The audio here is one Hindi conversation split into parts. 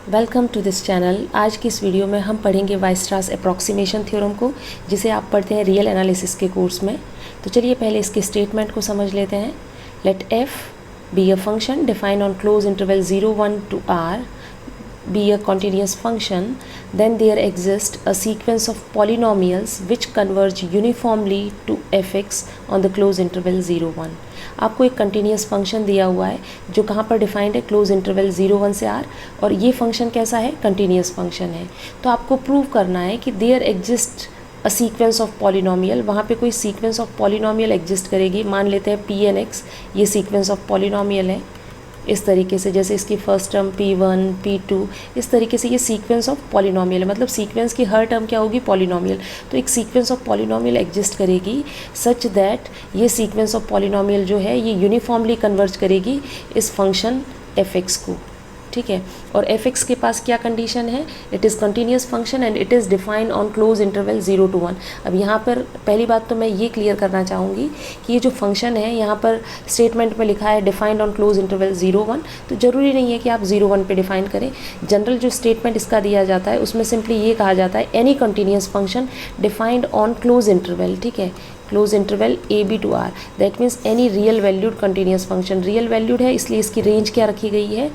Welcome to this channel. आज की इस वीडियो में हम पढ़ेंगे वाइस्ट्रास अप्रॉक्सीमेशन थ्योरम को, जिसे आप पढ़ते हैं रियल एनालिसिस के कोर्स में। तो चलिए पहले इसके स्टेटमेंट को समझ लेते हैं। Let f be a function defined on close interval 0 1 to r be a continuous function, then there exists a sequence of polynomials which converge uniformly to fx on the closed interval 0 1। आपको एक कंटिन्यूस फंक्शन दिया हुआ है जो कहाँ पर डिफाइंड है, क्लोज इंटरवल 0 1 से r, और ये फंक्शन कैसा है, कंटिन्यूस फंक्शन है। तो आपको प्रूव करना है कि there exist a sequence of polynomial, वहाँ पे कोई सीक्वेंस ऑफ पॉलिनोमियल एग्जिस्ट करेगी। मान लेते हैं पी एन एक्स ये सीक्वेंस ऑफ पॉलिनोमियल है, इस तरीके से, जैसे इसकी फर्स्ट टर्म P1 P2, इस तरीके से ये सीक्वेंस ऑफ पॉलिनोमियल है। मतलब सीक्वेंस की हर टर्म क्या होगी, पॉलिनोमियल। तो एक सीक्वेंस ऑफ पॉलिनोमियल एग्जिस्ट करेगी सच दैट ये सीक्वेंस ऑफ पॉलिनोमियल जो है ये यूनिफॉर्मली कन्वर्ज करेगी इस फंक्शन fx को, ठीक है। और fx के पास क्या कंडीशन है, it is continuous function and it is defined on close interval 0 to 1। अब यहाँ पर पहली बात तो मैं ये क्लियर करना चाहूँगी कि ये जो फंक्शन है यहाँ पर स्टेटमेंट में लिखा है डिफाइंड ऑन क्लोज इंटरवल 0 1, तो ज़रूरी नहीं है कि आप 0 1 पे डिफाइन करें। जनरल जो स्टेटमेंट इसका दिया जाता है उसमें सिंपली ये कहा जाता है any continuous function defined on close interval, ठीक है, close interval a b to R, that means any real valued continuous function. Real valued है इसलिए इसकी रेंज क्या रखी गई है,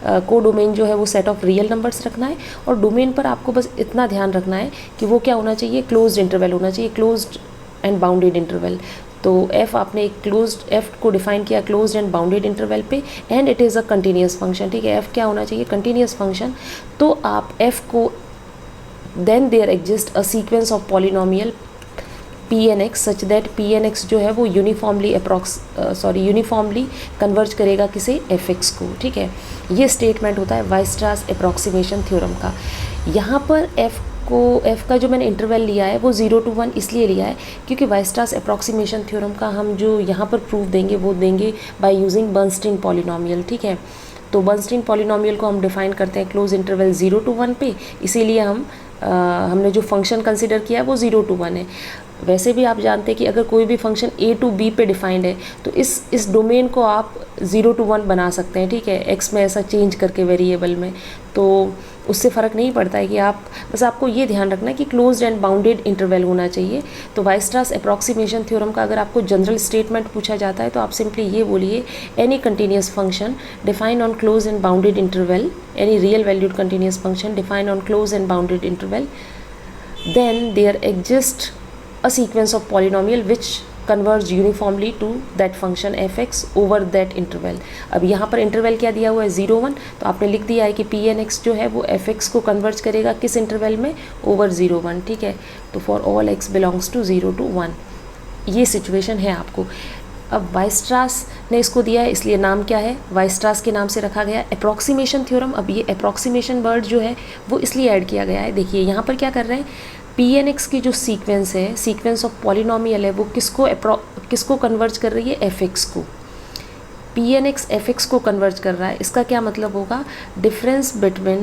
को डोमेन जो है वो सेट ऑफ रियल नंबर्स रखना है, और डोमेन पर आपको बस इतना ध्यान रखना है कि वो क्या होना चाहिए, क्लोज्ड इंटरवल होना चाहिए, क्लोज्ड एंड बाउंडेड इंटरवल। तो f आपने एक क्लोज्ड f को डिफाइन किया क्लोज्ड एंड बाउंडेड इंटरवल पे, and it is a continuous function, ठीक है। f क्या होना चाहिए, कंटिन्यूस फंक्शन। तो आप f को then there exist a sequence of polynomial p n x such that p n x जो है वो यूनिफॉर्मली कन्वर्ज करेगा किसे, एफ एक्स को, ठीक है। ये स्टेटमेंट होता है वाइस्ट्रास अप्रॉक्सीमेशन थ्योरम का। यहाँ पर एफ का जो मैंने इंटरवल लिया है वो 0 to 1 इसलिए लिया है क्योंकि वाइस्ट्रास अप्रॉक्सीमेशन थ्योरम का हम जो यहाँ पर प्रूफ देंगे वो देंगे बाय यूजिंग बर्नस्टीन पॉलिनोमियल, ठीक है। तो बर्नस्टीन पॉलिनोमियल को हम डिफाइन करते हैं क्लोज इंटरवल 0 to 1 पे, इसीलिए हमने जो फंक्शन कंसिडर किया है वो 0 to 1 है। वैसे भी आप जानते हैं कि अगर कोई भी फंक्शन a to b पे डिफाइंड है तो इस डोमेन को आप 0 to 1 बना सकते हैं, ठीक है, x में ऐसा चेंज करके वेरिएबल में, तो उससे फ़र्क नहीं पड़ता है कि बस आपको ये ध्यान रखना है कि क्लोज्ड एंड बाउंडेड इंटरवल होना चाहिए। तो वाइस्ट्रास अप्रॉक्सीमेशन थ्योरम का अगर आपको जनरल स्टेटमेंट पूछा जाता है तो आप सिंपली ये बोलिए any continuous function defined on close and bounded interval, any real valued continuous function defined on close and bounded interval, then there exist a sequence of polynomial which converge uniformly to that function fx over that interval। अब यहाँ पर इंटरवल क्या दिया हुआ है, 0 1, तो आपने लिख दिया है कि पी एन एक्स जो है वो fx को कन्वर्ज करेगा किस इंटरवल में, ओवर 0 1, ठीक है। तो for all x belongs to 0 to 1, ये सिचुएशन है आपको। अब वाइस्ट्रास ने इसको दिया है इसलिए नाम क्या है, वाइस्ट्रास के नाम से रखा गया अप्रॉक्सीमेशन थ्योरम। अब ये अप्रॉक्सीमेशन वर्ड जो है वो इसलिए ऐड किया गया है, देखिए यहाँ पर क्या कर रहे हैं, पी एन एक्स की जो सीक्वेंस है, सीक्वेंस ऑफ पॉलिनोमियल है, वो किसको कन्वर्ज कर रही है, एफ एक्स को। P n x f x को कन्वर्ज कर रहा है, इसका क्या मतलब होगा, difference between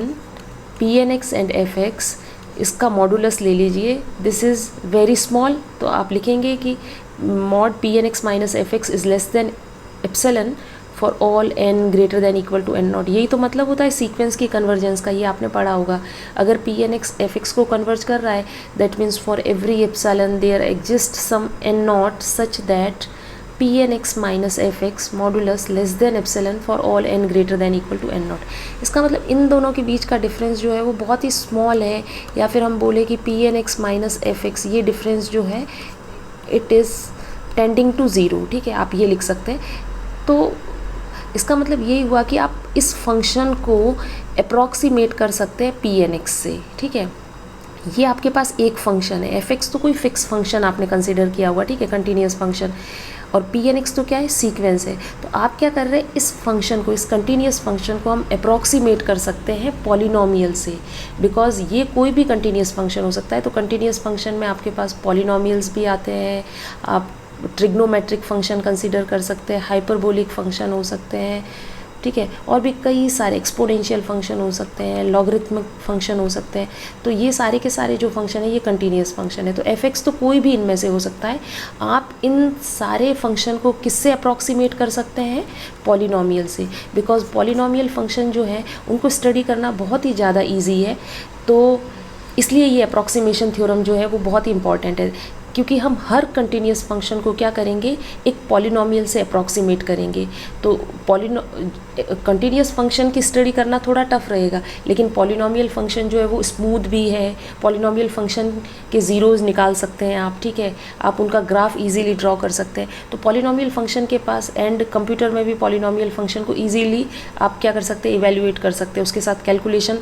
p n x and f x, इसका मॉडुलस ले लीजिए, दिस इज़ वेरी स्मॉल, तो आप लिखेंगे कि mod p n x minus f x is less than epsilon for all n greater than equal to n0। यही तो मतलब होता है सीक्वेंस की कन्वर्जेंस का, ये आपने पढ़ा होगा। अगर p n x f x को कन्वर्ज कर रहा है that means for every epsilon there exist some n0 such that p n x minus f x modulus less than epsilon for all n greater than equal to n0। इसका मतलब इन दोनों के बीच का डिफरेंस जो है वो बहुत ही स्मॉल है, या फिर हम बोले कि p n x minus f x ये डिफरेंस जो है इट इज़ टेंडिंग टू 0, ठीक है, आप ये लिख सकते हैं। तो इसका मतलब यही हुआ कि आप इस फंक्शन को अप्रॉक्सीमेट कर सकते हैं पी एन एक्स से, ठीक है। ये आपके पास एक फंक्शन है, एफ एक्स तो कोई फिक्स फंक्शन आपने कंसिडर किया हुआ, ठीक है, कंटिन्यूस फंक्शन, और पी एन एक्स तो क्या है, सीक्वेंस है। तो आप क्या कर रहे हैं, इस फंक्शन को, इस कंटिन्यूस फंक्शन को हम अप्रॉक्सीमेट कर सकते हैं पॉलिनोमियल से, बिकॉज ये कोई भी कंटिन्यूस फंक्शन हो सकता है। तो कंटिन्यूस फंक्शन में आपके पास पॉलिनोमियल्स भी आते हैं, आप ट्रिग्नोमेट्रिक फंक्शन कंसीडर कर सकते हैं, हाइपरबोलिक फंक्शन हो सकते हैं, ठीक है। और भी कई सारे एक्सपोनेंशियल फंक्शन हो सकते हैं, लॉगरिथमिक फंक्शन हो सकते हैं। तो ये सारे के सारे जो फंक्शन है ये कंटिन्यूस फंक्शन है। तो f(x) तो कोई भी इनमें से हो सकता है। आप इन सारे फंक्शन को किससे अप्रॉक्सीमेट कर सकते हैं? पॉलिनोमियल से, बिकॉज पॉलिनोमियल फंक्शन जो है उनको स्टडी करना बहुत ही ज़्यादा ईजी है। तो इसलिए ये अप्रॉक्सीमेशन थ्योरम जो है वो बहुत ही इंपॉर्टेंट है, क्योंकि हम हर कंटिन्यूस फंक्शन को क्या करेंगे? एक पॉलिनोमियल से अप्रॉक्सीमेट करेंगे। तो कंटिन्यूस फंक्शन की स्टडी करना थोड़ा टफ रहेगा, लेकिन पॉलिनोमियल फंक्शन जो है वो स्मूथ भी है। पॉलिनोमियल फंक्शन के ज़ीरोज़ निकाल सकते हैं आप, ठीक है। आप उनका ग्राफ इजीली ड्रॉ कर सकते हैं। तो पॉलिनोमियल फंक्शन के पास एंड कंप्यूटर में भी पॉलिनोमियल फंक्शन को ईजीली आप क्या कर सकते हैं? इवेल्युएट कर सकते हैं, उसके साथ कैलकुलेशन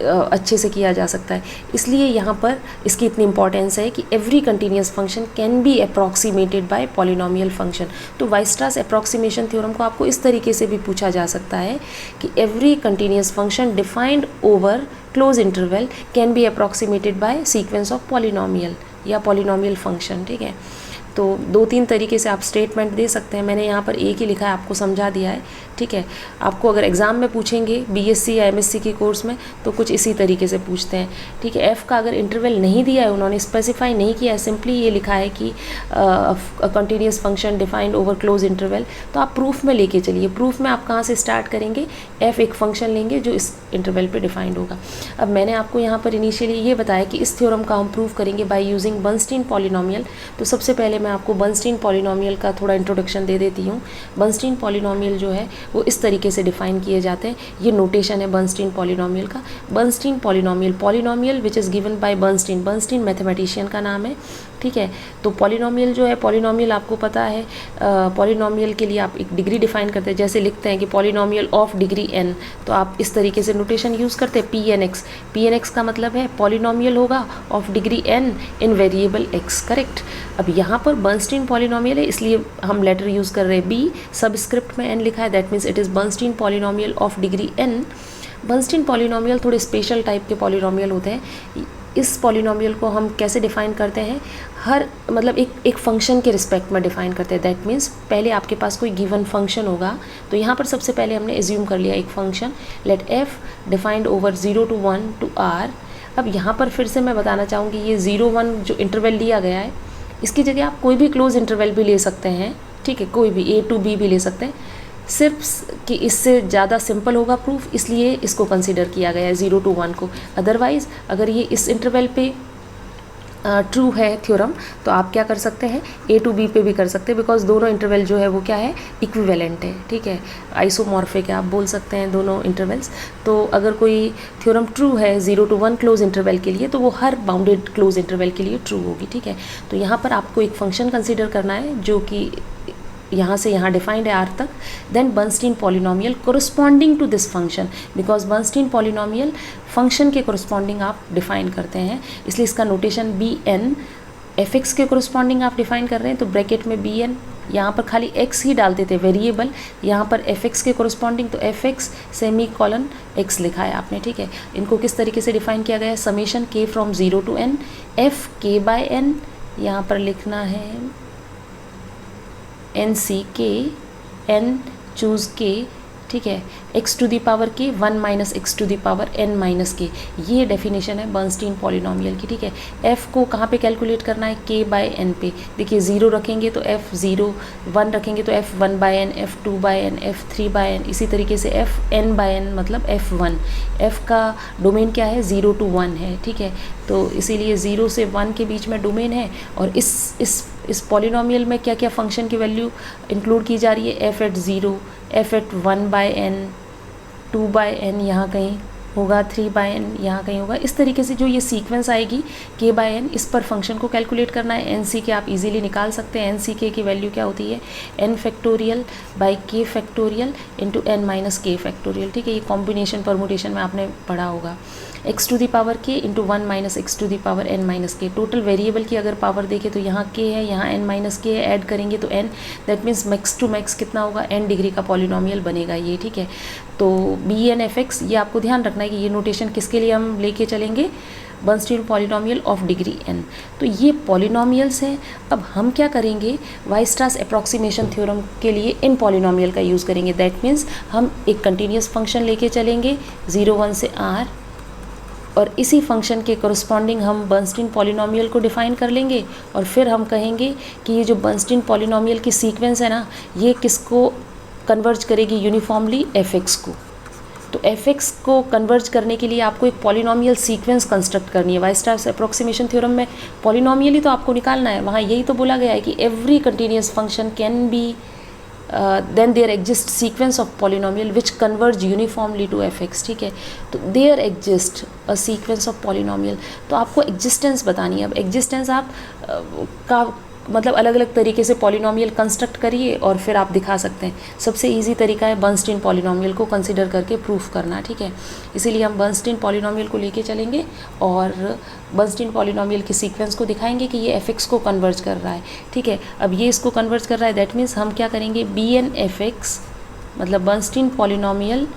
अच्छे से किया जा सकता है। इसलिए यहाँ पर इसकी इतनी इंपॉर्टेंस है कि every continuous function can be approximated by polynomial function. तो वाइस्ट्रास अप्रॉक्सीमेशन थ्योरम को आपको इस तरीके से भी पूछा जा सकता है कि every continuous function defined over close interval can be approximated by sequence of polynomial या पॉलिनोमियल फंक्शन, ठीक है। तो 2-3 तरीके से आप स्टेटमेंट दे सकते हैं। मैंने यहाँ पर एक ही लिखा है, आपको समझा दिया है, ठीक है। आपको अगर एग्ज़ाम में पूछेंगे बीएससी या एमएससी के कोर्स में तो कुछ इसी तरीके से पूछते हैं, ठीक है। एफ़ का अगर इंटरवल नहीं दिया है, उन्होंने स्पेसिफाई नहीं किया है, सिंपली ये लिखा है कि continuous function defined over close interval, तो आप प्रूफ में लेके चलिए। प्रूफ में आप कहाँ से स्टार्ट करेंगे? एफ़ एक फंक्शन लेंगे जो इस इंटरवल पे डिफाइंड होगा। अब मैंने आपको यहाँ पर इनिशियली ये बताया कि इस थ्योरम का हम प्रूफ करेंगे बाय यूजिंग बर्नस्टीन पॉलिनोमियल। तो सबसे पहले मैं आपको बर्नस्टीन पॉलिनोमियल का थोड़ा इंट्रोडक्शन दे देती हूँ। बर्नस्टीन पॉलिनोमियल जो है वो इस तरीके से डिफाइन किए जाते हैं। ये नोटेशन है बर्नस्टीन पॉलिनोमियल का। Bernstein polynomial which is given by Bernstein. Bernstein mathematician का नाम है, ठीक है। तो पॉलिनोमियल जो है, पॉलिनोमियल आपको पता है, पॉलिनोमियल के लिए आप एक डिग्री डिफाइन करते हैं। जैसे लिखते हैं कि पॉलिनोमियल ऑफ डिग्री n, तो आप इस तरीके से नोटेशन यूज़ करते हैं pnx। pnx का मतलब है पॉलिनोमियल होगा of degree n in variable x, correct. अब यहाँ पर बर्नस्टीन पॉलिनोमियल है, इसलिए हम लेटर यूज़ कर रहे हैं b, सबस्क्रिप्ट में n लिखा है, that means it is Bernstein polynomial of degree n। Bernstein polynomial थोड़े स्पेशल टाइप के पॉलिनोमियल होते हैं। इस पॉलिनोमियल को हम कैसे डिफ़ाइन करते हैं? हर मतलब एक फंक्शन के रिस्पेक्ट में डिफ़ाइन करते हैं। दैट मीन्स पहले आपके पास कोई गिवन फंक्शन होगा, तो यहाँ पर सबसे पहले हमने एज्यूम कर लिया एक function, let f defined over 0 to 1 to r। अब यहाँ पर फिर से मैं बताना चाहूँगी, ये 0-1 जो इंटरवल लिया गया है, इसकी जगह आप कोई भी क्लोज इंटरवल भी ले सकते हैं, ठीक है। कोई भी a to b भी ले सकते हैं, सिर्फ कि इससे ज़्यादा सिंपल होगा प्रूफ, इसलिए इसको कंसीडर किया गया है 0 to 1 को। अदरवाइज़ अगर ये इस इंटरवल पे ट्रू है थ्योरम, तो आप क्या कर सकते हैं? a to b पे भी कर सकते हैं, बिकॉज दोनों इंटरवल जो है वो क्या है? इक्विवेलेंट है, ठीक है, आइसोमॉर्फिक है, आप बोल सकते हैं दोनों इंटरवल्स। तो अगर कोई थ्योरम ट्रू है 0 to 1 क्लोज इंटरवल के लिए, तो वो हर बाउंडेड क्लोज इंटरवल के लिए ट्रू होगी, ठीक है। तो यहाँ पर आपको एक फंक्शन कंसिडर करना है जो कि यहाँ से यहाँ डिफाइंड है r तक। Then Bernstein polynomial corresponding to this function, because Bernstein polynomial function के कोरिस्पॉन्डिंग आप डिफाइन करते हैं, इसलिए इसका नोटेशन bn। fx के कोरिस्पॉन्डिंग आप डिफाइन कर रहे हैं, तो ब्रैकेट में bn, यहाँ पर खाली x ही डालते थे वेरिएबल, यहाँ पर fx के कोरिस्पॉन्डिंग, तो fx सेमीकोलन x लिखा है आपने, ठीक है। इनको किस तरीके से डिफाइन किया गया है? Summation k from 0 to n f k by n, यहाँ पर लिखना है n c k, n choose k, ठीक है, x to the power k 1 minus x to the power n minus k। ये डेफिनेशन है बर्नस्टीन पॉलिनोमियल की, ठीक है। f को कहाँ पे कैलकुलेट करना है? k बाय n पे। देखिए 0 रखेंगे तो f 0, 1 रखेंगे तो f 1 by n, f 2 by n, f 3 by n, इसी तरीके से f n बाय n मतलब f 1। f का डोमेन क्या है? 0 to 1 है, ठीक है। तो इसीलिए 0 से 1 के बीच में डोमेन है, और इस पॉलिनोमियल में क्या क्या फंक्शन की वैल्यू इंक्लूड की जा रही है? f at 0, f at 1 by n, 2 by n यहाँ कहीं होगा, 3 बाय n यहाँ कहीं होगा। इस तरीके से जो ये सीक्वेंस आएगी k बाय n, इस पर फंक्शन को कैलकुलेट करना है। एन सी के आप इजीली निकाल सकते हैं। एन सी के की वैल्यू क्या होती है? n factorial by k factorial into n minus k factorial, ठीक है। ये कॉम्बिनेशन परमुटेशन में आपने पढ़ा होगा। x to the power k into 1 minus x to the power n minus k। Total variable की अगर पावर देखें तो यहाँ k है, यहाँ n माइनस k है, ऐड करेंगे तो n, that means max to max कितना होगा? n डिग्री का पॉलिनोमियल बनेगा ये, ठीक है। तो bn fx, ये आपको ध्यान रखना है कि ये नोटेशन किसके लिए हम लेके चलेंगे? Bernstein polynomial of degree n। तो ये पॉलिनोमियल्स हैं। अब हम क्या करेंगे, वाइस्ट्रास अप्रॉक्सीमेशन थ्योरम के लिए इन पॉलिनोमियल का यूज़ करेंगे। दैट मीन्स हम एक कंटिन्यूस फंक्शन लेके चलेंगे 0 1 से r, और इसी फंक्शन के करस्पॉन्डिंग हम बर्नस्टीन पॉलिनोमियल को डिफ़ाइन कर लेंगे, और फिर हम कहेंगे कि ये जो बर्नस्टीन पॉलिनोमियल की सीक्वेंस है ना, ये किसको कन्वर्ज करेगी यूनिफॉर्मली, fx को। तो fx को कन्वर्ज करने के लिए आपको एक पॉलिनोमियल सीक्वेंस कंस्ट्रक्ट करनी है। वाइस्ट्रास अप्रॉक्सीमेशन थ्योरम में पॉलिनोमियल ही तो आपको निकालना है, वहाँ यही तो बोला गया है कि every continuous function can B then there exists sequence of polynomial which converge uniformly to fx, ठीक है। तो there exists a sequence of polynomial, तो आपको existence बतानी है। अब existence आप का मतलब अलग अलग तरीके से पॉलिनोमियल कंस्ट्रक्ट करिए और फिर आप दिखा सकते हैं। सबसे इजी तरीका है बर्नस्टीन पॉलिनोमियल को कंसिडर करके प्रूफ करना, ठीक है। इसीलिए हम बर्नस्टीन पॉलिनोमियल को लेके चलेंगे और बर्नस्टीन पॉलिनोमियल की सीक्वेंस को दिखाएंगे कि ये fx को कन्वर्ज कर रहा है, ठीक है। अब ये इसको कन्वर्ज कर रहा है, दैट मीन्स हम क्या करेंगे, bn fx मतलब बर्नस्टीन पॉलिनोमियल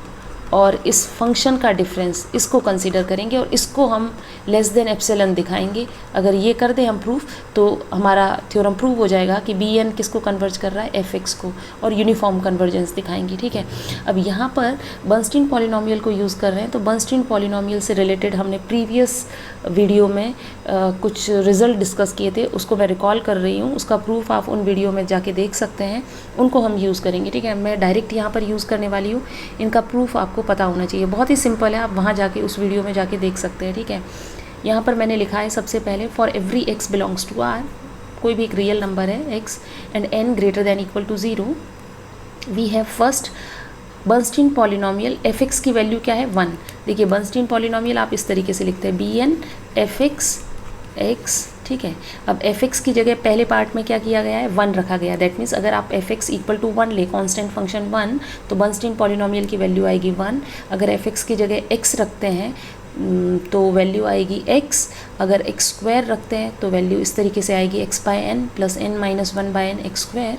और इस फंक्शन का डिफरेंस, इसको कंसीडर करेंगे और इसको हम लेस देन एप्सिलॉन दिखाएंगे। अगर ये कर दें हम प्रूफ, तो हमारा थ्योरम प्रूव हो जाएगा कि bn किसको कन्वर्ज कर रहा है, fx को, और यूनिफॉर्म कन्वर्जेंस दिखाएंगे, ठीक है। अब यहाँ पर बर्नस्टीन पॉलिनोमियल को यूज़ कर रहे हैं, तो बर्नस्टीन पॉलिनोमियल से रिलेटेड हमने प्रीवियस वीडियो में कुछ रिजल्ट डिस्कस किए थे, उसको मैं रिकॉल कर रही हूँ। उसका प्रूफ आप उन वीडियो में जाके देख सकते हैं, उनको हम यूज़ करेंगे, ठीक है। मैं डायरेक्ट यहाँ पर यूज़ करने वाली हूँ, इनका प्रूफ आपको पता होना चाहिए। बहुत ही सिंपल है, आप वहाँ जाके उस वीडियो में जाके देख सकते हैं, ठीक है। यहाँ पर मैंने लिखा है सबसे पहले, for every x belongs to r, कोई भी एक रियल नंबर है x and n greater than equal to 0, we have first Bernstein polynomial fx की वैल्यू क्या है, 1। देखिए बर्नस्टीन पॉलिनोमियल आप इस तरीके से लिखते हैं, bn fx x, ठीक है। अब fx की जगह पहले पार्ट में क्या किया गया है, 1 रखा गया। दैट मीन्स अगर आप fx इक्वल टू 1 ले, कांस्टेंट फंक्शन 1, तो बर्नस्टीन पॉलिनोमियल की वैल्यू आएगी 1। अगर fx की जगह x रखते हैं तो वैल्यू आएगी x। अगर x स्क्वायर रखते हैं तो वैल्यू इस तरीके से आएगी x by n plus n minus 1 by n x square.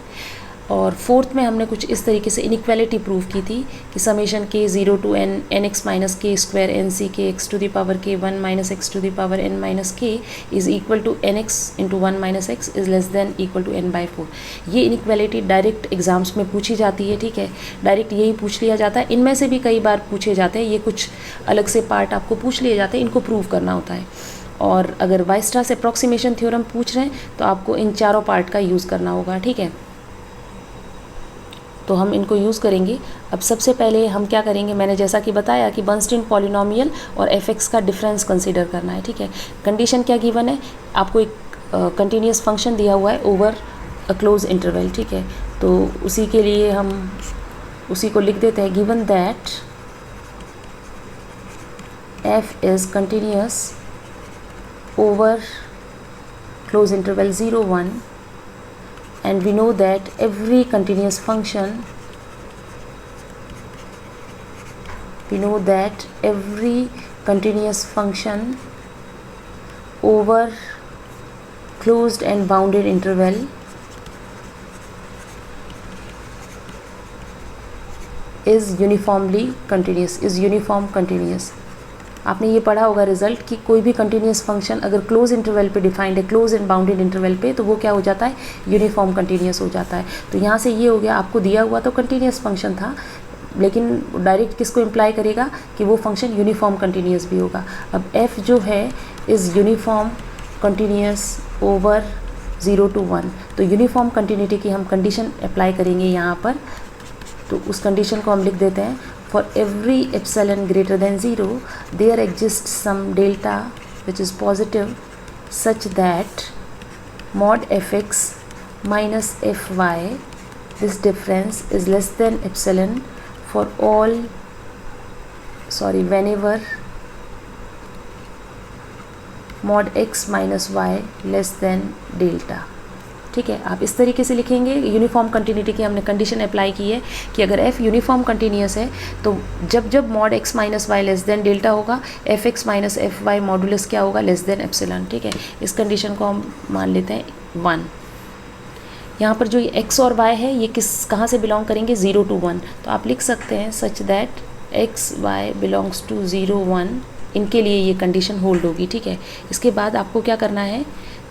और फोर्थ में हमने कुछ इस तरीके से इनइक्वालिटी प्रूव की थी कि summation k 0 to n nx minus k square n c k x to the power k 1 minus x to the power n minus k is equal to nx into 1 minus x is less than equal to n by 4। ये इनइक्वालिटी डायरेक्ट एग्जाम्स में पूछी जाती है, ठीक है। डायरेक्ट यही पूछ लिया जाता है, इनमें से भी कई बार पूछे जाते हैं, ये कुछ अलग से पार्ट आपको पूछ लिए जाते हैं, इनको प्रूव करना होता है। और अगर वाइस्ट्रास अप्रॉक्सीमेशन थ्योरम पूछ रहे हैं तो आपको इन चारों पार्ट का यूज़ करना होगा, ठीक है। तो हम इनको यूज़ करेंगे। अब सबसे पहले हम क्या करेंगे, मैंने जैसा कि बताया कि बर्नस्टीन पॉलिनोमियल और fx का डिफरेंस कंसीडर करना है, ठीक है। कंडीशन क्या गिवन है, आपको एक कंटिन्यूस फंक्शन दिया हुआ है ओवर अ क्लोज इंटरवल, ठीक है। तो उसी के लिए हम उसी को लिख देते हैं, given that f is continuous over close interval 0 1, and we know that every continuous function over closed and bounded interval is uniform continuous। आपने ये पढ़ा होगा रिजल्ट कि कोई भी कंटिन्यूस फंक्शन अगर क्लोज इंटरवल पे डिफाइंड है, क्लोज एंड बाउंडेड इंटरवल पे, तो वो क्या हो जाता है, यूनिफॉर्म कंटिन्यूस हो जाता है। तो यहाँ से ये हो गया, आपको दिया हुआ तो कंटिन्यूस फंक्शन था, लेकिन डायरेक्ट किसको इम्प्लाई करेगा कि वो फंक्शन यूनिफॉर्म कंटिन्यूस भी होगा। अब f जो है is uniform continuous over 0 to 1, तो यूनिफॉर्म कंटिन्यूटी की हम कंडीशन अप्लाई करेंगे यहाँ पर। तो उस कंडीशन को हम लिख देते हैं, for every epsilon greater than 0 there exists some delta which is positive such that mod fx minus fy, this difference is less than epsilon for all whenever mod x minus y less than delta, ठीक है। आप इस तरीके से लिखेंगे। यूनिफॉर्म कंटिन्यूटी की हमने कंडीशन अप्लाई की है कि अगर f यूनिफॉर्म कंटिन्यूस है तो जब जब mod x minus y less than delta होगा, f x minus f y modulus क्या होगा, लेस देन एप्सिलॉन, ठीक है। इस कंडीशन को हम मान लेते हैं 1। यहाँ पर जो ये x और y है ये कहाँ से बिलोंग करेंगे, 0 to 1। तो आप लिख सकते हैं such that x y belongs to 0 1 इनके लिए ये कंडीशन होल्ड होगी, ठीक है। इसके बाद आपको क्या करना है,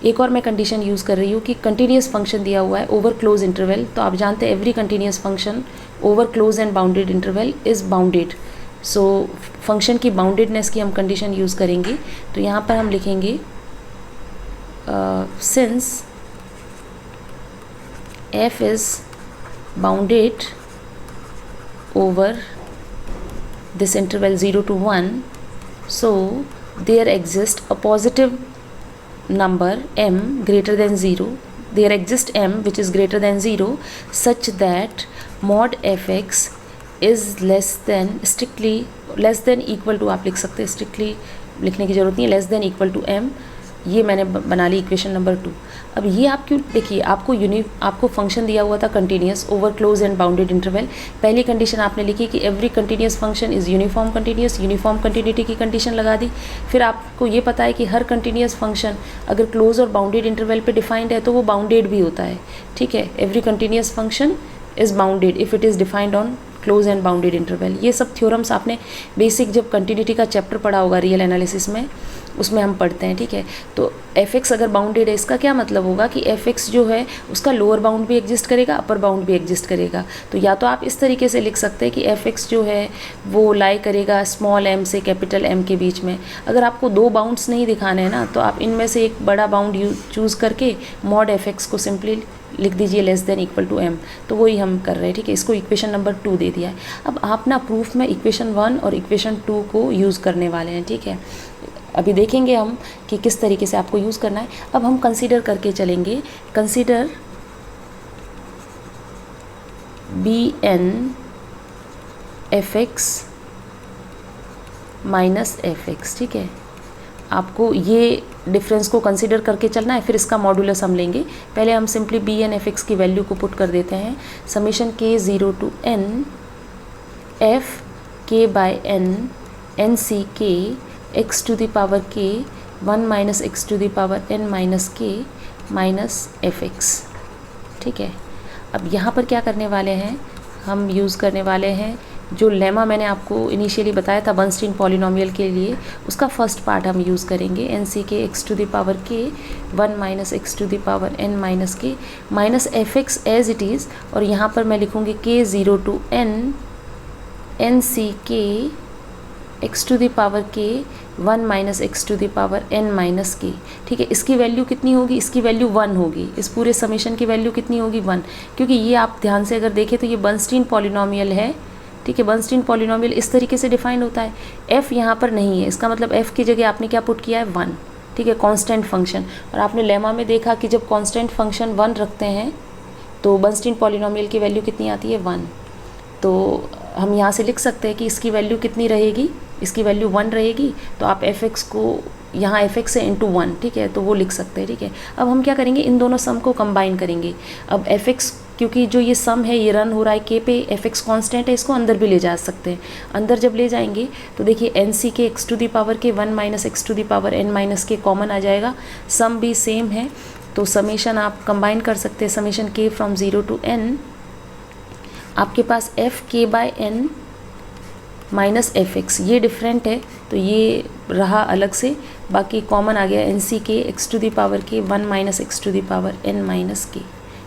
एक और मैं कंडीशन यूज़ कर रही हूँ कि कंटिन्यूस फंक्शन दिया हुआ है ओवर क्लोज इंटरवल, तो आप जानते हैं every continuous function over close and bounded interval is bounded. So function की बाउंडेडनेस की हम कंडीशन यूज़ करेंगे। तो यहाँ पर हम लिखेंगे since f is bounded over this interval 0 to 1, so there exists a positive number m greater than 0, there exists m which is greater than 0 such that mod fx is less than equal to, आप लिख सकते हैं, स्ट्रिक्टली लिखने की जरूरत नहीं है, less than equal to m। ये मैंने बना ली इक्वेशन नंबर 2। अब ये आप क्यों, देखिए आपको फंक्शन दिया हुआ था continuous over close and bounded interval. पहली कंडीशन आपने लिखी कि every continuous function is uniform continuous, uniform continuity की कंडीशन लगा दी। फिर आपको ये पता है कि हर कंटिन्यूस फंक्शन अगर क्लोज और बाउंडेड इंटरवल पे डिफाइंड है तो वो बाउंडेड भी होता है, ठीक है। Every continuous function is bounded if it is defined on close and bounded interval. ये सब थ्योरम्स आपने बेसिक जब कंटिन्यूटी का चैप्टर पढ़ा होगा रियल एनालिसिस में, उसमें हम पढ़ते हैं, ठीक है। तो f(x) अगर बाउंडेड है, इसका क्या मतलब होगा कि f(x) जो है उसका लोअर बाउंड भी एग्जिस्ट करेगा, अपर बाउंड भी एग्जिस्ट करेगा। तो या तो आप इस तरीके से लिख सकते हैं कि f(x) जो है वो लाई करेगा स्मॉल m से कैपिटल M के बीच में। अगर आपको दो बाउंड्स नहीं दिखाने हैं ना, तो आप इनमें से एक बड़ा बाउंड चूज़ करके मॉड f(x) को सिंपली लिख दीजिए less than equal to m। तो वही हम कर रहे हैं, ठीक है। इसको इक्वेशन नंबर 2 दे दिया है। अब आप ना प्रूफ में इक्वेशन 1 और इक्वेशन 2 को यूज़ करने वाले हैं, ठीक है। अभी देखेंगे हम कि किस तरीके से आपको यूज़ करना है। अब हम कंसीडर करके चलेंगे, consider bn fx minus fx, ठीक है। आपको ये डिफरेंस को कंसीडर करके चलना है, फिर इसका मॉडुलस हम लेंगे। पहले हम सिंपली bn fx की वैल्यू को पुट कर देते हैं, summation k 0 to n f k by n n c k x to the power k 1 minus x to the power n minus k minus fx, ठीक है। अब यहाँ पर क्या करने वाले हैं, हम यूज़ करने वाले हैं जो लेमा मैंने आपको इनिशियली बताया था बर्नस्टीन पॉलिनोमियल के लिए, उसका फर्स्ट पार्ट हम यूज़ करेंगे। N c k x to the power k 1 minus x to the power n minus k minus f x as it is, और यहाँ पर मैं लिखूँगी के 0 to n N c k x to the power k 1 minus x to the power n minus k, ठीक है। इसकी वैल्यू कितनी होगी, इसकी वैल्यू 1 होगी। इस पूरे समेशन की वैल्यू कितनी होगी, 1, क्योंकि ये आप ध्यान से अगर देखें तो ये बर्नस्टीन पॉलिनोमियल है, ठीक है। बर्नस्टीन पॉलिनोमियल इस तरीके से डिफाइंड होता है। f यहाँ पर नहीं है, इसका मतलब f की जगह आपने क्या पुट किया है, 1, ठीक है, कांस्टेंट फंक्शन। और आपने लेमा में देखा कि जब कांस्टेंट फंक्शन 1 रखते हैं तो बर्नस्टीन पॉलिनोमियल की वैल्यू कितनी आती है, 1। तो हम यहाँ से लिख सकते हैं कि इसकी वैल्यू कितनी रहेगी, इसकी वैल्यू 1 रहेगी। तो आप fx को यहाँ fx से इंटू 1, ठीक है, तो वो लिख सकते हैं, ठीक है। अब हम क्या करेंगे, इन दोनों सम को कंबाइन करेंगे। अब fx, क्योंकि जो ये सम है ये रन हो रहा है k पे, fx कांस्टेंट है, इसको अंदर भी ले जा सकते हैं। अंदर जब ले जाएंगे तो देखिए N c k x to the power k 1 minus x to the power n minus k common आ जाएगा, सम भी सेम है, तो समेशन आप कंबाइन कर सकते हैं। Summation k from 0 to n, आपके पास f k by n minus f x, ये डिफरेंट है तो ये रहा अलग से, बाकी कॉमन आ गया N c k x to the power k 1 minus x to the power n minus k,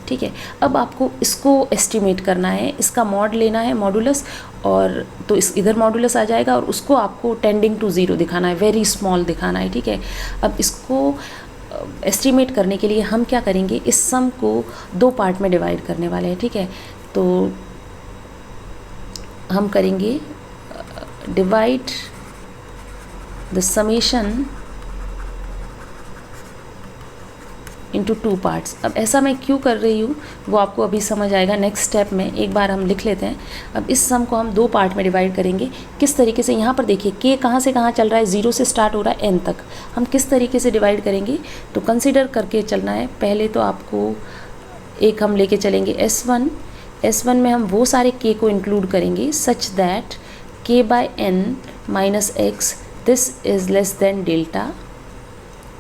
ठीक है। अब आपको इसको एस्टिमेट करना है, इसका मॉड लेना है, मॉडुलस, और तो इस इधर मॉडुलस आ जाएगा और उसको आपको टेंडिंग टू 0 दिखाना है, वेरी स्मॉल दिखाना है, ठीक है। अब इसको एस्टिमेट करने के लिए हम क्या करेंगे, इस सम को 2 पार्ट में डिवाइड करने वाले हैं, ठीक है। तो हम करेंगे divide the summation into 2 parts. अब ऐसा मैं क्यों कर रही हूँ वो आपको अभी समझ आएगा नेक्स्ट स्टेप में, एक बार हम लिख लेते हैं। अब इस सम को हम 2 पार्ट में डिवाइड करेंगे। किस तरीके से, यहाँ पर देखिए k कहाँ से कहाँ चल रहा है, 0 से स्टार्ट हो रहा है n तक। हम किस तरीके से डिवाइड करेंगे, तो कंसिडर करके चलना है। पहले तो आपको एक हम लेके चलेंगे S1 में हम वो सारे k को इंक्लूड करेंगे such that k by n minus x this is less than delta,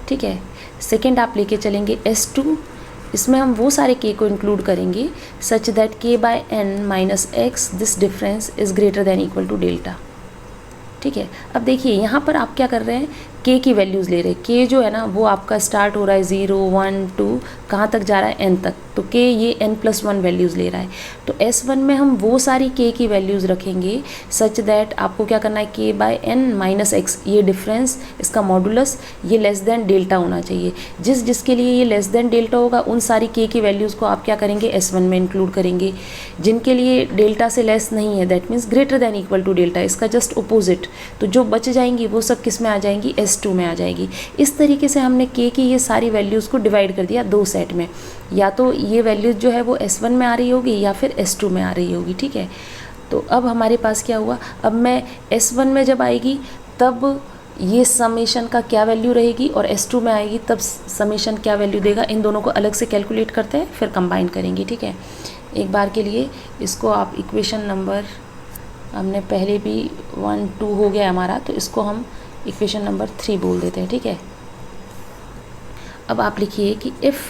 ठीक है। सेकेंड आप लेके चलेंगे S2, इसमें हम वो सारे k को इंक्लूड करेंगे such that k by n minus x this difference is greater than equal to delta, ठीक है। अब देखिए यहाँ पर आप क्या कर रहे हैं, k की वैल्यूज़ ले रहे हैं। k जो है ना वो आपका स्टार्ट हो रहा है 0 1 2 कहाँ तक जा रहा है, n तक, तो k ये n+1 वैल्यूज़ ले रहा है। तो S1 में हम वो सारी k की वैल्यूज़ रखेंगे सच दैट आपको क्या करना है, k/n-x, ये डिफरेंस, इसका मॉडुलस ये लेस देन डेल्टा होना चाहिए। जिसके लिए ये लेस देन डेल्टा होगा उन सारी k की वैल्यूज़ को आप क्या करेंगे, S1 में इंक्लूड करेंगे। जिनके लिए डेल्टा से लेस नहीं है, that means greater than equal to delta, इसका जस्ट अपोजिट, तो जो बच जाएंगी वो सब किस में आ जाएंगी, S2 में आ जाएगी। इस तरीके से हमने k की ये सारी वैल्यूज़ को डिवाइड कर दिया दो सेट में, या तो ये वैल्यूज़ जो है वो S1 में आ रही होगी या फिर S2 में आ रही होगी, ठीक है। तो अब हमारे पास क्या हुआ, अब मैं S1 में जब आएगी तब ये समेशन का क्या वैल्यू रहेगी और S2 में आएगी तब समेशन क्या वैल्यू देगा, इन दोनों को अलग से कैलकुलेट करते हैं फिर कंबाइन करेंगे, ठीक है। एक बार के लिए इसको आप इक्वेशन नंबर, हमने पहले भी 1 2 हो गया हमारा, तो इसको हम इक्वेशन नंबर 3 बोल देते हैं, ठीक है। अब आप लिखिए कि if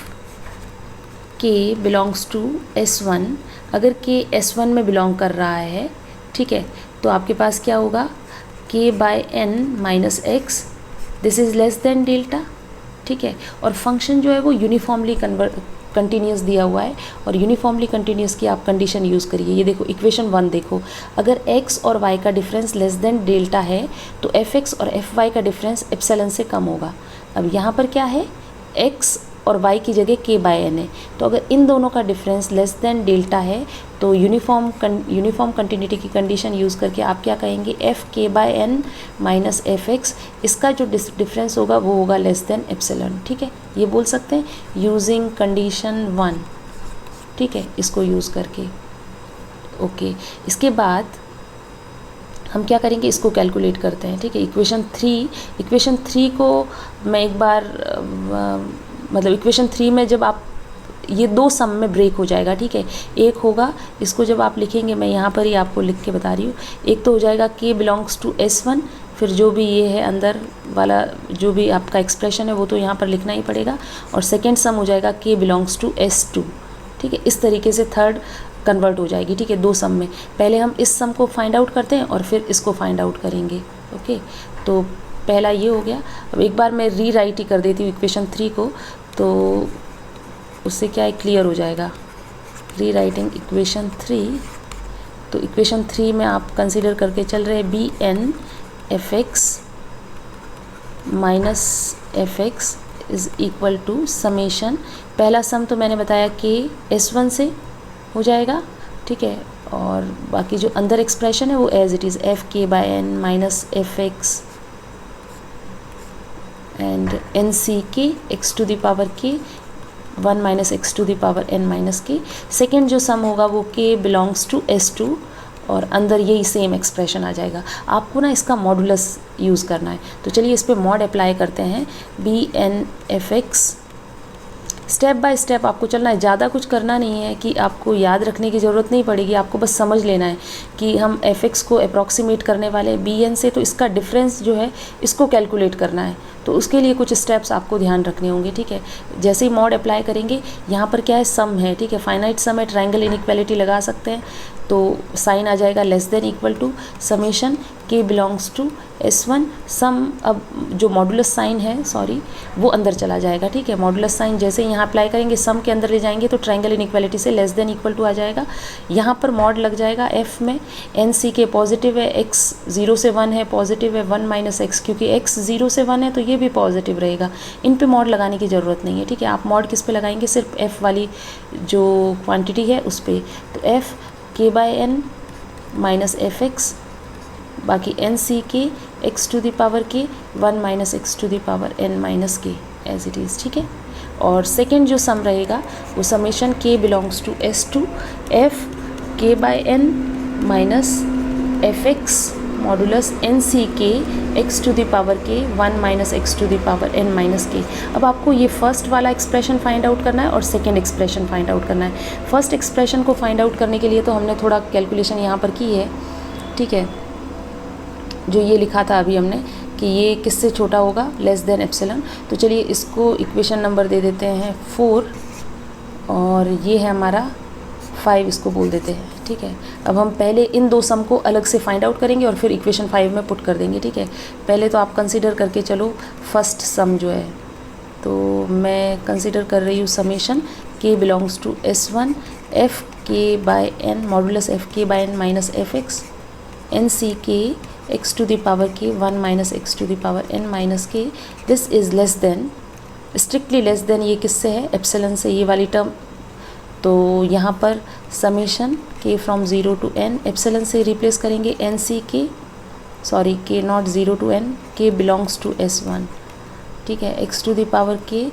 k belongs to S1, अगर k S1 में बिलोंग कर रहा है, ठीक है, तो आपके पास क्या होगा, k/n-x, this is less than delta, ठीक है। और फंक्शन जो है वो यूनिफॉर्मली कंटिन्यूस दिया हुआ है, और यूनिफॉर्मली कंटिन्यूस की आप कंडीशन यूज़ करिए। ये देखो इक्वेशन 1 देखो, अगर x और y का डिफरेंस लेस देन डेल्टा है तो fx और fy का डिफरेंस एप्सिलॉन से कम होगा। अब यहाँ पर क्या है, x और y की जगह k/n है, तो अगर इन दोनों का डिफरेंस लेस देन डेल्टा है तो यूनिफॉर्म कंटिन्यूटी की कंडीशन यूज़ करके आप क्या कहेंगे, f k/n - fx, इसका जो डिफरेंस होगा वो होगा लेस देन एप्सिलॉन, ठीक है। ये बोल सकते हैं यूजिंग कंडीशन 1, ठीक है, इसको यूज़ करके। ओके, इसके बाद हम क्या करेंगे, इसको कैलकुलेट करते हैं, ठीक है। इक्वेशन 3 को मैं एक बार मतलब इक्वेशन 3 में जब आप ये दो सम में ब्रेक हो जाएगा, ठीक है। एक होगा, इसको जब आप लिखेंगे, मैं यहाँ पर ही आपको लिख के बता रही हूँ, एक तो हो जाएगा k बिलोंग्स टू S1, फिर जो भी ये है अंदर वाला जो भी आपका एक्सप्रेशन है वो तो यहाँ पर लिखना ही पड़ेगा, और सेकेंड सम हो जाएगा k बिलोंग्स टू S2, ठीक है। इस तरीके से थर्ड कन्वर्ट हो जाएगी, ठीक है, दो सम में। पहले हम इस सम को फाइंड आउट करते हैं और फिर इसको फाइंड आउट करेंगे, ओके। तो पहला ये हो गया। अब एक बार मैं री राइट ही कर देती हूँ इक्वेशन 3 को, तो उससे क्या है, क्लियर हो जाएगा। री राइटिंग इक्वेशन 3, तो इक्वेशन 3 में आप कंसीडर करके चल रहे हैं bn fx minus fx is equal to summation, पहला सम तो मैंने बताया k S1 से हो जाएगा, ठीक है, और बाकी जो अंदर एक्सप्रेशन है वो as it is f k/n - fx and nck x to the power k 1 - x to the power n - k। Second जो सम होगा वो k बिलोंग्स टू S2, और अंदर यही सेम एक्सप्रेशन आ जाएगा। आपको ना इसका मॉडुलस यूज़ करना है, तो चलिए इस पर मॉड अप्लाई करते हैं। bn fx, step by step आपको चलना है, ज़्यादा कुछ करना नहीं है कि आपको याद रखने की ज़रूरत नहीं पड़ेगी, आपको बस समझ लेना है कि हम fx को अप्रॉक्सीमेट करने वाले हैं bn से, तो इसका डिफरेंस जो है इसको कैलकुलेट करना है, तो उसके लिए कुछ स्टेप्स आपको ध्यान रखने होंगे, ठीक है। जैसे ही मॉड अप्लाई करेंगे, यहाँ पर क्या है, सम है, ठीक है, फाइनाइट सम है, ट्रायंगल इनइक्वालिटी लगा सकते हैं, तो साइन आ जाएगा less than equal to summation k belongs to S1 sum. अब जो मॉडुलस साइन है, सॉरी, वो अंदर चला जाएगा, ठीक है। मॉडुलस साइन जैसे ही यहाँ अप्लाई करेंगे, सम के अंदर ले जाएंगे तो ट्रायंगल इनइक्वालिटी से लेस देन इक्वल टू आ जाएगा। यहाँ पर मॉड लग जाएगा f में, nck पॉजिटिव है, x 0 से 1 है, पॉजिटिव है, 1 - x, क्योंकि x 0 से 1 है तो ये भी पॉजिटिव रहेगा। इन पे मॉड लगाने की ज़रूरत नहीं है, ठीक है। आप मॉड किस पे लगाएंगे, सिर्फ f वाली जो क्वांटिटी है उस पर, तो f k/n - fx, बाकी nck x to the power k 1 - x to the power n - k as it is, ठीक है। और सेकेंड जो सम रहेगा वो summation k belongs to S2 f k/n - fx modulus nck x to the power k 1 - x to the power n - k। अब आपको ये फर्स्ट वाला एक्सप्रेशन फाइंड आउट करना है और सेकेंड एक्सप्रेशन फाइंड आउट करना है। फर्स्ट एक्सप्रेशन को फाइंड आउट करने के लिए तो हमने थोड़ा कैलकुलेशन यहाँ पर की है, ठीक है, जो ये लिखा था अभी हमने कि ये किससे छोटा होगा, लेस देन एप्सिलॉन। तो चलिए इसको इक्वेशन नंबर दे देते हैं 4, और ये है हमारा 5 इसको बोल देते हैं, ठीक है। अब हम पहले इन दो सम को अलग से फाइंड आउट करेंगे और फिर इक्वेशन 5 में पुट कर देंगे, ठीक है। पहले तो आप कंसीडर करके चलो फर्स्ट सम जो है, तो मैं कंसीडर कर रही हूँ summation k belongs to S1 f k by n modulus f k by n minus f x n c k x to the power k 1 minus x to the power n minus k, this is less than, strictly less than ये किससे है, एप्सिलॉन से, ये वाली टर्म। तो यहाँ पर summation k from 0 to n epsilon से रिप्लेस करेंगे n c k, sorry k not 0 to n, k belongs to S1, ठीक है, x to the power k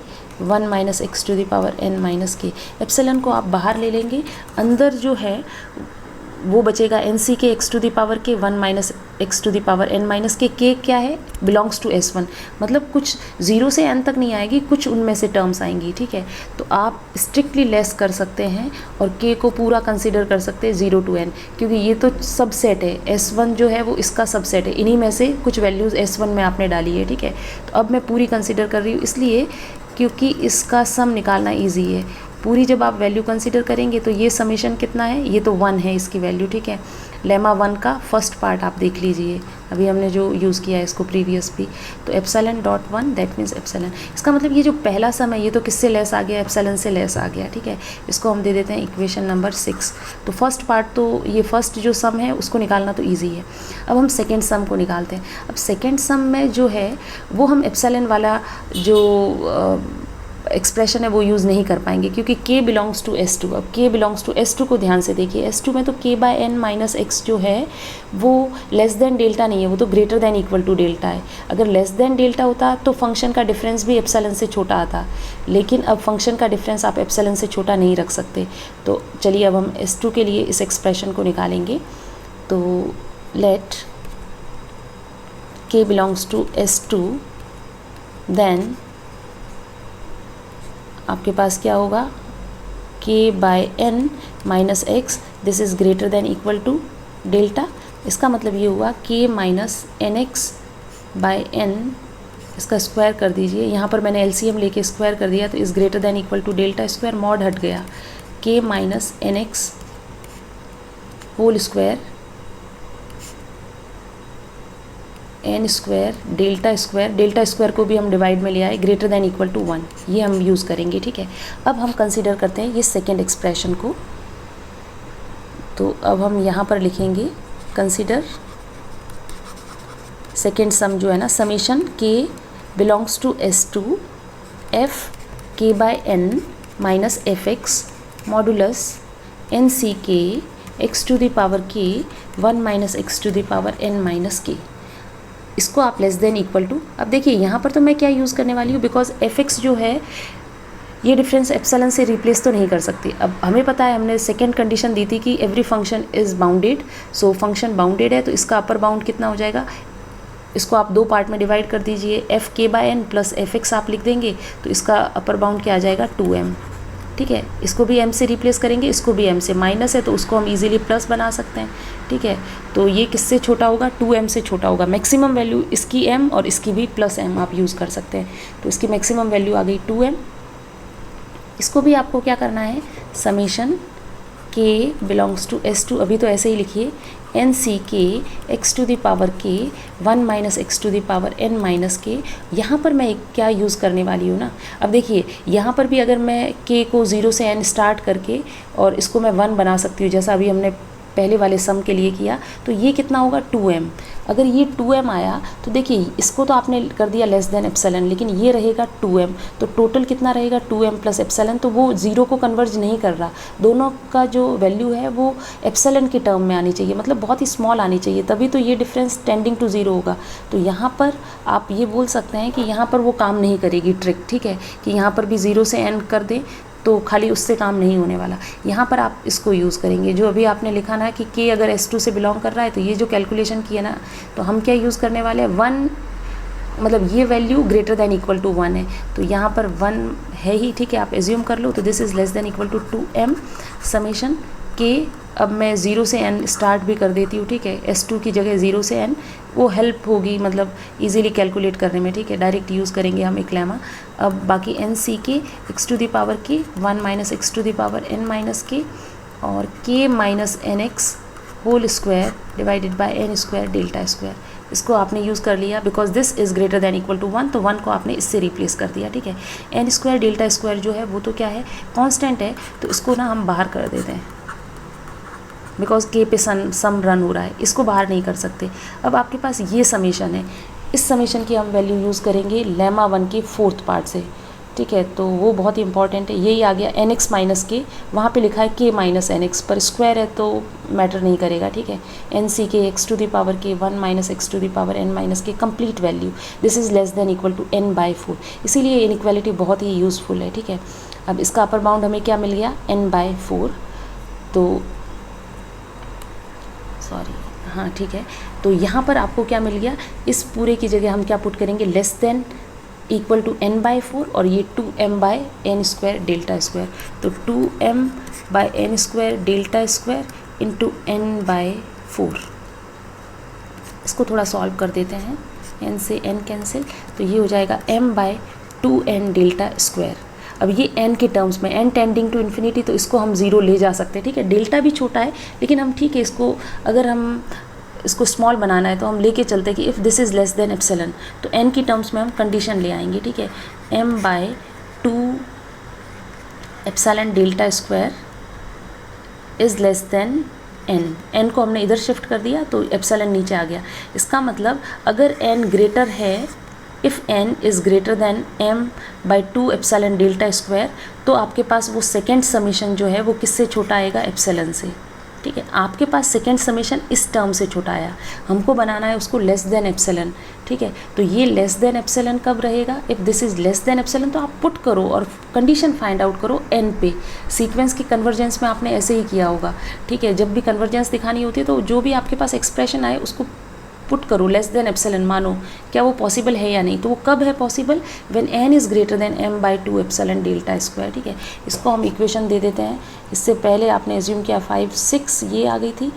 1 minus x to the power n minus k. Epsilon को आप बाहर ले लेंगे, अंदर जो है वो बचेगा N c k x to the power k 1 minus x to the power n minus k क्या है, बिलोंग्स टू S1, मतलब कुछ 0 से n तक नहीं आएगी, कुछ उनमें से टर्म्स आएंगी, ठीक है। तो आप स्ट्रिक्टली लेस कर सकते हैं और k को पूरा कंसीडर कर सकते हैं 0 टू n, क्योंकि ये तो सबसेट है, S1 जो है वो इसका सबसेट है, इन्हीं में से कुछ वैल्यूज़ S1 में आपने डाली है, ठीक है। तो अब मैं पूरी कंसीडर कर रही हूँ, इसलिए क्योंकि इसका सम निकालना ईजी है। पूरी जब आप वैल्यू कंसीडर करेंगे तो ये समेशन कितना है, ये तो 1 है इसकी वैल्यू, ठीक है। लेमा 1 का फर्स्ट पार्ट आप देख लीजिए, अभी हमने जो यूज़ किया है इसको प्रीवियस भी, तो epsilon dot 1 that means epsilon, इसका मतलब ये जो पहला सम है ये तो किससे लेस आ गया, एप्सिलॉन से लेस आ गया, ठीक है। इसको हम दे देते हैं इक्वेशन नंबर 6। तो फर्स्ट पार्ट, तो ये फर्स्ट जो सम है उसको निकालना तो ईजी है। अब हम सेकेंड सम को निकालते हैं। अब सेकेंड सम में जो है वो हम एप्सिलॉन वाला जो एक्सप्रेशन है वो यूज़ नहीं कर पाएंगे, क्योंकि k बिलोंग्स टू S2। अब k बिलोंग्स टू S2 को ध्यान से देखिए, S2 में तो k by n minus x जो है वो लेस देन डेल्टा नहीं है, वो तो greater than equal to delta है। अगर लेस देन डेल्टा होता तो फंक्शन का डिफरेंस भी एप्सिलॉन से छोटा आता, लेकिन अब फंक्शन का डिफरेंस आप एप्सिलॉन से छोटा नहीं रख सकते। तो चलिए अब हम S2 के लिए इस एक्सप्रेशन को निकालेंगे। तो let k belongs to S2, then आपके पास क्या होगा, k by n minus x, this is greater than equal to delta. इसका मतलब ये हुआ k minus n x by n, इसका स्क्वायर कर दीजिए, यहाँ पर मैंने LCM लेके स्क्वायर कर दिया, तो is greater than equal to delta square, mod हट गया, k minus n x whole square n square delta square को भी हम डिवाइड में ले आए, ग्रेटर देन इक्वल टू 1, ये हम यूज़ करेंगे, ठीक है। अब हम कंसीडर करते हैं ये सेकेंड एक्सप्रेशन को। तो अब हम यहाँ पर लिखेंगे कंसीडर सेकेंड सम जो है ना, summation k belongs to S2 f k by n minus f x modulus n c k x to the power k 1 minus x to the power n minus k. इसको आप लेस देन इक्वल टू, अब देखिए यहाँ पर तो मैं क्या यूज़ करने वाली हूँ, बिकॉज एफ एक्स जो है ये डिफरेंस एप्सिलॉन से रिप्लेस तो नहीं कर सकती। अब हमें पता है, हमने सेकेंड कंडीशन दी थी कि every function is bounded, so function bounded है, तो इसका अपर बाउंड कितना हो जाएगा, इसको आप दो पार्ट में डिवाइड कर दीजिए, f k by n plus f x आप लिख देंगे, तो इसका अपर बाउंड क्या आ जाएगा 2m, ठीक है। इसको भी m से रिप्लेस करेंगे, इसको भी m से, माइनस है तो उसको हम इजीली प्लस बना सकते हैं, ठीक है। तो ये किससे छोटा होगा, 2m से छोटा होगा। मैक्सिमम वैल्यू इसकी m और इसकी भी प्लस m आप यूज़ कर सकते हैं, तो इसकी मैक्सिमम वैल्यू आ गई 2m। इसको भी आपको क्या करना है, summation k belongs to S2, अभी तो ऐसे ही लिखिए, N c k x to the power k 1 minus x to the power n minus k. यहाँ पर मैं क्या यूज़ करने वाली हूँ ना, अब देखिए यहाँ पर भी अगर मैं k को 0 से n स्टार्ट करके और इसको मैं 1 बना सकती हूँ, जैसा अभी हमने पहले वाले सम के लिए किया, तो ये कितना होगा 2m। अगर ये 2m आया तो देखिए इसको तो आपने कर दिया लेस देन एप्सिलॉन, लेकिन ये रहेगा 2m, तो टोटल कितना रहेगा 2m प्लस एप्सिलॉन, तो वो 0 को कन्वर्ज नहीं कर रहा, दोनों का जो वैल्यू है वो एप्सिलॉन के टर्म में आनी चाहिए, मतलब बहुत ही स्मॉल आनी चाहिए, तभी तो ये डिफरेंस टेंडिंग टू 0 होगा। तो यहाँ पर आप ये बोल सकते हैं कि यहाँ पर वो काम नहीं करेगी ट्रिक, ठीक है, कि यहाँ पर भी 0 से n कर दें तो खाली उससे काम नहीं होने वाला। यहाँ पर आप इसको यूज़ करेंगे, जो अभी आपने लिखा ना कि k अगर S2 से बिलोंग कर रहा है, तो ये जो कैलकुलेशन किया ना, तो हम क्या यूज़ करने वाले हैं 1, मतलब ये value greater than equal to 1 है, तो यहाँ पर 1 है ही, ठीक है, आप एज्यूम कर लो। तो this is less than equal to 2m summation k। अब मैं 0 से n स्टार्ट भी कर देती हूँ, ठीक है, S2 की जगह 0 से n, वो हेल्प होगी मतलब इजीली कैलकुलेट करने में, ठीक है, डायरेक्ट यूज़ करेंगे हम एक लेमा। अब बाकी N c k x to the power k 1 minus x to the power n minus k, और k minus n x whole square divided by n square delta square, इसको आपने यूज़ कर लिया because this is greater than equal to 1, तो 1 को आपने इससे रिप्लेस कर दिया, ठीक है। एन स्क्वायर डेल्टा स्क्वायर जो है वो तो क्या है, कांस्टेंट है, तो इसको ना हम बाहर कर देते हैं बिकॉज के पे सम रन हो रहा है, इसको बाहर नहीं कर सकते। अब आपके पास ये समेशन है, इस समेशन की हम वैल्यू यूज़ करेंगे लेमा 1 के 4th पार्ट से, ठीक है। तो वो बहुत ही इंपॉर्टेंट है, यही आ गया एन एक्स माइनस के, वहाँ पर लिखा है के माइनस एन एक्स, पर स्क्वायर है तो मैटर नहीं करेगा, ठीक है। N c k x to the power k 1 minus x to the power n minus k complete value, this is less than equal to n by 4, इसीलिए इनइक्वालिटी बहुत ही यूज़फुल है, ठीक है। अब इसका अपर बाउंड हमें क्या मिल गया, n बाई 4, तो सॉरी हाँ ठीक है, तो यहाँ पर आपको क्या मिल गया, इस पूरे की जगह हम क्या पुट करेंगे, less than equal to n by 4, और ये 2m by n square delta square, तो 2m by n square delta square into n by 4। इसको थोड़ा सॉल्व कर देते हैं, n से n कैंसिल, तो ये हो जाएगा m by 2n delta square. अब ये n के टर्म्स में, n टेंडिंग टू इन्फिनिटी, तो इसको हम 0 ले जा सकते हैं, ठीक है। डेल्टा भी छोटा है लेकिन हम ठीक है, इसको अगर हम इसको स्मॉल बनाना है तो हम लेके चलते हैं कि if this is less than epsilon, तो n की टर्म्स में हम कंडीशन ले आएंगे, ठीक है। m by 2 epsilon delta square is less then n को हमने इधर शिफ्ट कर दिया तो एप्सिलॉन नीचे आ गया। इसका मतलब अगर n ग्रेटर है, if n is greater then m by 2 epsilon delta square, तो आपके पास वो सेकेंड समीशन जो है वो किससे छोटा आएगा, एप्सिलॉन से, ठीक है। आपके पास सेकेंड समेशन इस टर्म से छोटा आया, हमको बनाना है उसको लेस देन एप्सिलॉन, ठीक है। तो ये लेस देन एप्सिलॉन कब रहेगा, if this is less than epsilon, तो आप पुट करो और कंडीशन फाइंड आउट करो n पे। सीक्वेंस की कन्वर्जेंस में आपने ऐसे ही किया होगा, ठीक है। जब भी कन्वर्जेंस दिखानी होती है तो जो भी आपके पास एक्सप्रेशन आए उसको पुट करो लेस देन एप्सिलॉन, मानो क्या वो पॉसिबल है या नहीं। तो वो कब है possible, when n is greater than m by 2 epsilon delta square, ठीक है। इसको हम इक्वेशन दे देते हैं, इससे पहले आपने एज्यूम किया 5 6 ये आ गई थी,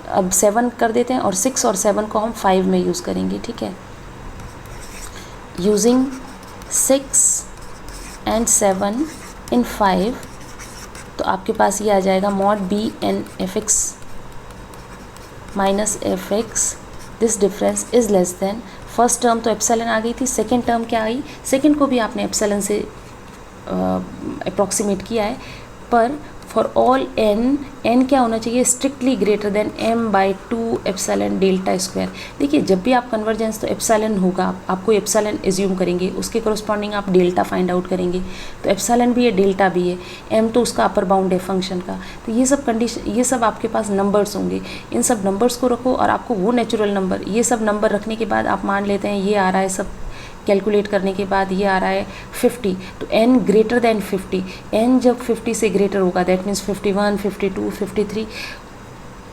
अब 7 कर देते हैं, और 6 और 7 को हम 5 में यूज़ करेंगे, ठीक है। यूजिंग 6 एंड 7 इन 5, तो आपके पास ये आ जाएगा mod b n f x minus f x, this difference is less than, first term तो एप्सिलॉन आ गई थी, सेकेंड टर्म क्या आई, सेकेंड को भी आपने एप्सिलॉन से अप्रॉक्सीमेट किया है, पर फॉर ऑल n क्या होना चाहिए, strictly greater than m by 2 epsilon delta square. देखिए जब भी आप कन्वर्जेंस तो एप्सिलॉन होगा, आपको एप्सिलॉन एज्यूम करेंगे, उसके करस्पॉन्डिंग आप डेल्टा फाइंड आउट करेंगे, तो एप्सिलॉन भी है डेल्टा भी है, m तो उसका अपर बाउंड है फंक्शन का। तो ये सब कंडीशन, ये सब आपके पास नंबर्स होंगे, इन सब नंबर्स को रखो और आपको वो नेचुरल नंबर, ये सब नंबर रखने के बाद आप मान लेते हैं ये आ रहा है, सब कैलकुलेट करने के बाद ये आ रहा है 50, तो n ग्रेटर देन 50, n जब 50 से ग्रेटर होगा दैट मीन्स 51 52 53,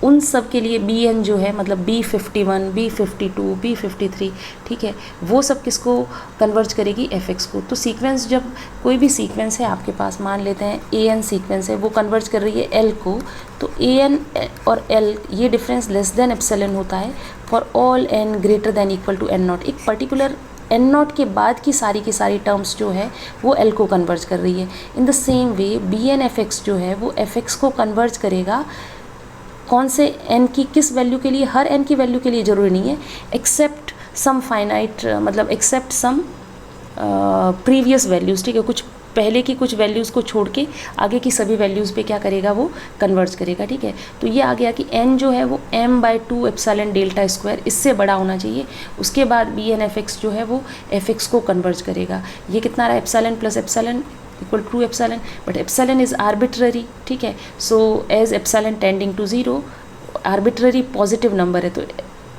उन सब के लिए bn जो है मतलब b51 b52 b53, ठीक है, वो सब किसको कन्वर्ज करेगी, fx को। तो सीक्वेंस, जब कोई भी सीक्वेंस है आपके पास, मान लेते हैं an सीक्वेंस है, वो कन्वर्ज कर रही है l को, तो an और l ये डिफरेंस लेस देन एप्सिलॉन होता है for all n greater than equal to n0। एक पर्टिकुलर n0 के बाद की सारी टर्म्स जो है वो l को कन्वर्ज कर रही है। In the same way bn(f(x) जो है वो fx को कन्वर्ज करेगा, कौन से n की किस वैल्यू के लिए, हर n की वैल्यू के लिए ज़रूरी नहीं है, एक्सेप्ट सम फाइनाइट, मतलब एक्सेप्ट सम प्रीवियस वैल्यूज़, ठीक है, कुछ पहले की कुछ वैल्यूज़ को छोड़ के आगे की सभी वैल्यूज़ पे क्या करेगा, वो कन्वर्ज करेगा, ठीक है। तो ये आ गया कि n जो है वो m by 2 epsilon delta square, इससे बड़ा होना चाहिए, उसके बाद bn(f(x) जो है वो fx को कन्वर्ज करेगा। ये कितना रहा, epsilon plus epsilon equal to epsilon, but epsilon is arbitrary, ठीक है। So as epsilon tending to 0, arbitrary positive number है तो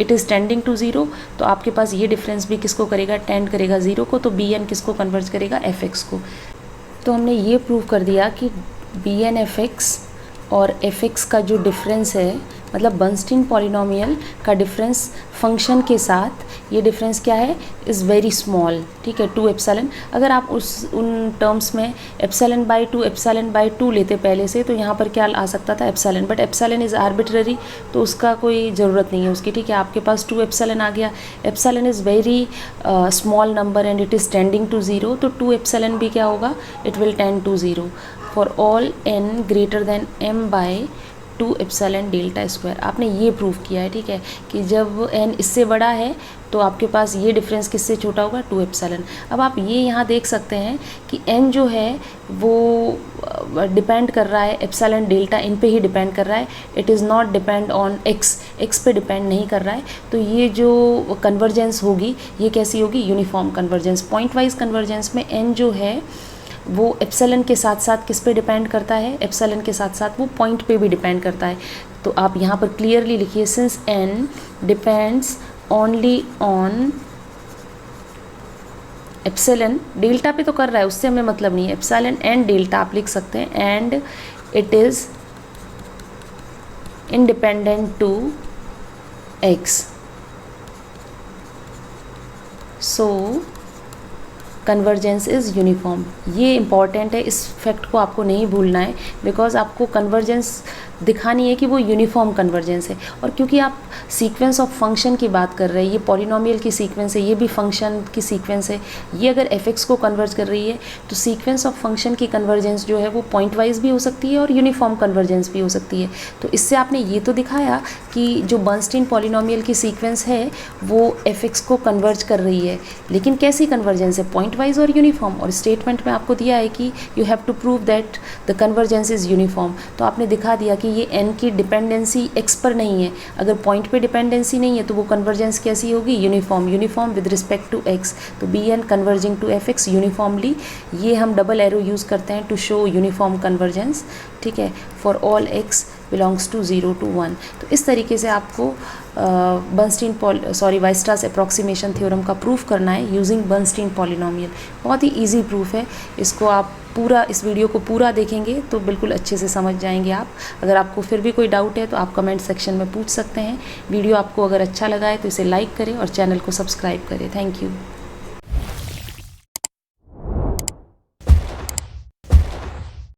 इट इज़ टेंडिंग टू 0, तो आपके पास ये डिफरेंस भी किसको करेगा, टेंड करेगा 0 को, तो bn किसको कन्वर्ज करेगा, fx को। तो हमने ये प्रूव कर दिया कि bn(f(x) और fx का जो डिफरेंस है, मतलब बर्नस्टीन पॉलिनोमियल का डिफरेंस फंक्शन के साथ, ये डिफरेंस क्या है, इज़ वेरी स्मॉल, ठीक है, 2 एप्सिलॉन। अगर आप उन टर्म्स में एप्सिलॉन बाई 2 लेते पहले से, तो यहाँ पर क्या आ सकता था, epsilon, but epsilon is arbitrary, तो उसका कोई ज़रूरत नहीं है उसकी, ठीक है। आपके पास 2 एप्सिलॉन आ गया, epsilon is very small number and it is tending to 0, तो 2 एप्सिलॉन भी क्या होगा, it will tend to 0। For all n greater than m by 2 epsilon delta square. आपने ये प्रूव किया है, ठीक है, कि जब n इससे बड़ा है तो आपके पास ये डिफरेंस किससे छोटा होगा, 2 एप्सिलॉन। अब आप ये यहाँ देख सकते हैं कि n जो है वो डिपेंड कर रहा है एप्सिलॉन डेल्टा इन पे ही डिपेंड कर रहा है, it is not depend on x पे डिपेंड नहीं कर रहा है। तो ये जो कन्वर्जेंस होगी ये कैसी होगी, uniform convergence. Point wise convergence में n जो है वो एप्सिलॉन के साथ साथ किस पे डिपेंड करता है, एप्सिलॉन के साथ साथ वो पॉइंट पे भी डिपेंड करता है। तो आप यहाँ पर क्लियरली लिखिए, since n depends only on epsilon, delta पे तो कर रहा है उससे हमें मतलब नहीं है, एप्सिलॉन एंड डेल्टा आप लिख सकते हैं, and it is independent to x, so convergence is uniform. ये इंपॉर्टेंट है, इस फैक्ट को आपको नहीं भूलना है, बिकॉज आपको कन्वर्जेंस दिखानी है कि वो यूनिफॉर्म कन्वर्जेंस है। और क्योंकि आप सीक्वेंस ऑफ फंक्शन की बात कर रहे हैं, ये पॉलिनोमियल की सीक्वेंस है, ये भी फंक्शन की सीक्वेंस है, ये अगर f(x) को कन्वर्ज कर रही है तो सीक्वेंस ऑफ फंक्शन की कन्वर्जेंस जो है वो पॉइंट वाइज भी हो सकती है और यूनिफॉर्म कन्वर्जेंस भी हो सकती है। तो इससे आपने ये तो दिखाया कि जो बर्नस्टीन पॉलिनोमियल की सीक्वेंस है वो f(x) को कन्वर्ज कर रही है, लेकिन कैसी कन्वर्जेंस है, पॉइंट वाइज और यूनिफॉर्म। और स्टेटमेंट में आपको दिया है कि you have to prove that the convergence is uniform. तो आपने दिखा दिया कि ये n की डिपेंडेंसी x पर नहीं है, अगर पॉइंट पे डिपेंडेंसी नहीं है तो वो कन्वर्जेंस कैसी होगी, uniform, uniform with respect to x। तो bn converging to fx uniformly, ये हम डबल एरो यूज़ करते हैं टू शो यूनिफॉर्म कन्वर्जेंस, ठीक है, for all x belongs to 0 to 1। तो इस तरीके से आपको वाइस्ट्रास अप्रॉक्सीमेशन थ्योरम का प्रूफ करना है यूजिंग बर्नस्टीन पॉलिनोमियल। बहुत ही इजी प्रूफ है, इसको आप पूरा, इस वीडियो को पूरा देखेंगे तो बिल्कुल अच्छे से समझ जाएंगे आप। अगर आपको फिर भी कोई डाउट है तो आप कमेंट सेक्शन में पूछ सकते हैं। वीडियो आपको अगर अच्छा लगा है तो इसे लाइक करें और चैनल को सब्सक्राइब करें। Thank you.